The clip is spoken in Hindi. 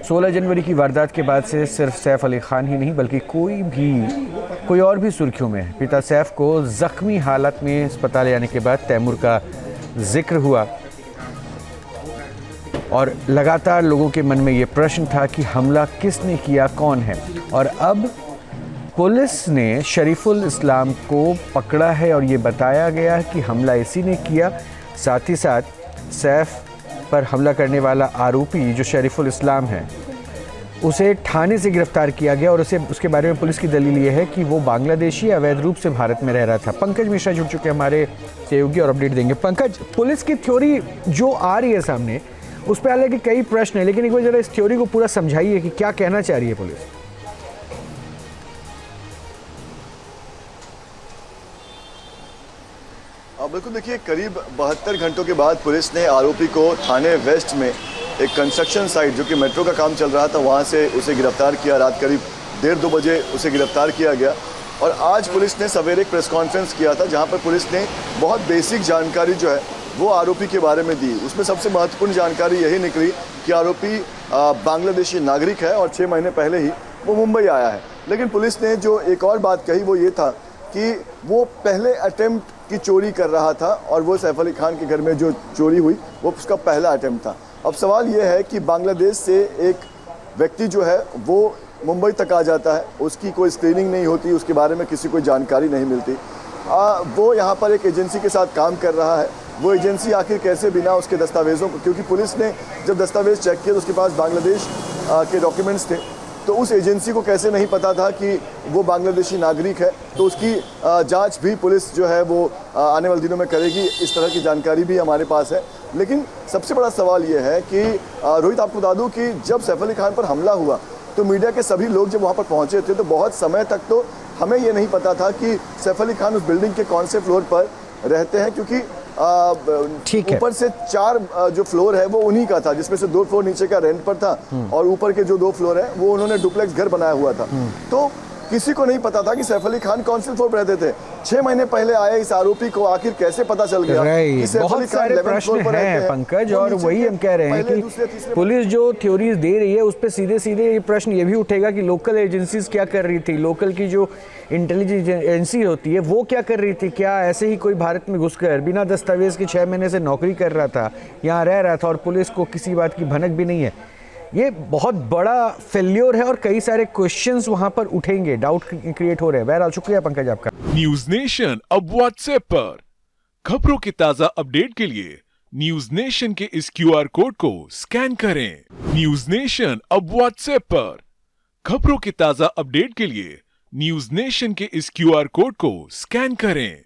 16 जनवरी की वारदात के बाद से सिर्फ सैफ अली खान ही नहीं बल्कि कोई और भी सुर्खियों में है। पिता सैफ को जख्मी हालत में अस्पताल आने के बाद तैमूर का जिक्र हुआ और लगातार लोगों के मन में ये प्रश्न था कि हमला किसने किया, कौन है। और अब पुलिस ने शरीफुल इस्लाम को पकड़ा है और ये बताया गया कि हमला इसी ने किया। साथ ही साथ सैफ पर हमला करने वाला आरोपी जो शरीफुल इस्लाम है उसे थाने से गिरफ्तार किया गया और उसके बारे में पुलिस की दलील ये है कि वो बांग्लादेशी अवैध रूप से भारत में रह रहा था। पंकज मिश्रा जुड़ चुके हैं हमारे सहयोगी और अपडेट देंगे। पंकज, पुलिस की थ्योरी जो आ रही है सामने उस पर हालांकि कई प्रश्न है, लेकिन एक बार जरा इस थ्योरी को पूरा समझाइए कि क्या कहना चाह रही है पुलिस। बिल्कुल, देखिए, करीब 72 घंटों के बाद पुलिस ने आरोपी को थाने वेस्ट में एक कंस्ट्रक्शन साइट जो कि मेट्रो का काम चल रहा था वहां से उसे गिरफ्तार किया। रात करीब 1:30-2 बजे उसे गिरफ्तार किया गया और आज पुलिस ने सवेरे एक प्रेस कॉन्फ्रेंस किया था जहां पर पुलिस ने बहुत बेसिक जानकारी जो है वो आरोपी के बारे में दी। उसमें सबसे महत्वपूर्ण जानकारी यही निकली कि आरोपी बांग्लादेशी नागरिक है और 6 महीने पहले ही वो मुंबई आया है। लेकिन पुलिस ने जो एक और बात कही वो ये था कि वो पहले अटेम्प्ट की चोरी कर रहा था और वो सैफ अली खान के घर में जो चोरी हुई वो उसका पहला अटेम्प्ट था। अब सवाल ये है कि बांग्लादेश से एक व्यक्ति जो है वो मुंबई तक आ जाता है, उसकी कोई स्क्रीनिंग नहीं होती, उसके बारे में किसी को जानकारी नहीं मिलती। वो यहाँ पर एक एजेंसी के साथ काम कर रहा है। वो एजेंसी आखिर कैसे बिना उसके दस्तावेज़ों को, क्योंकि पुलिस ने जब दस्तावेज़ चेक किए तो उसके पास बांग्लादेश के डॉक्यूमेंट्स थे, तो उस एजेंसी को कैसे नहीं पता था कि वो बांग्लादेशी नागरिक है। तो उसकी जांच भी पुलिस जो है वो आने वाले दिनों में करेगी। इस तरह की जानकारी भी हमारे पास है। लेकिन सबसे बड़ा सवाल ये है कि रोहित, आपको बता दूं कि जब सैफ अली खान पर हमला हुआ तो मीडिया के सभी लोग जब वहाँ पर पहुँचे थे तो बहुत समय तक तो हमें ये नहीं पता था कि सैफ अली खान उस बिल्डिंग के कौन से फ्लोर पर रहते हैं, क्योंकि ऊपर से 4 जो फ्लोर है वो उन्हीं का था, जिसमें से 2 फ्लोर नीचे का रेंट पर था और ऊपर के जो 2 फ्लोर है वो उन्होंने डुप्लेक्स घर बनाया हुआ था। तो किसी को नहीं पता था कि सैफ अली खान कौन से फ्लोर पर रहते थे। 6 महीने पहले आए इस आरोपी को आखिर कैसे पता चल गया कि सैफ अली खान 11 फ्लोर पर रहते हैं, पंकज। और वही हम कह रहे हैं कि पुलिस जो थ्योरीज दे रही है उस पर सीधे सीधे ये प्रश्न ये भी उठेगा कि लोकल एजेंसीज क्या कर रही थी, लोकल की जो इंटेलिजेंस एजेंसी होती है वो क्या कर रही थी। क्या ऐसे ही कोई भारत में घुसकर बिना दस्तावेज के 6 महीने से नौकरी कर रहा था, यहाँ रह रहा था और पुलिस को किसी बात की भनक भी नहीं है। ये बहुत बड़ा फेल्योर है और कई सारे क्वेश्चंस वहां पर उठेंगे, डाउट क्रिएट हो रहे हैं। बहरहाल शुक्रिया पंकज आपका। न्यूज नेशन अब व्हाट्सएप पर खबरों के ताजा अपडेट के लिए न्यूज नेशन के इस QR कोड को स्कैन करें। न्यूज नेशन अब व्हाट्सएप पर खबरों के ताजा अपडेट के लिए न्यूज नेशन के इस QR कोड को स्कैन करें।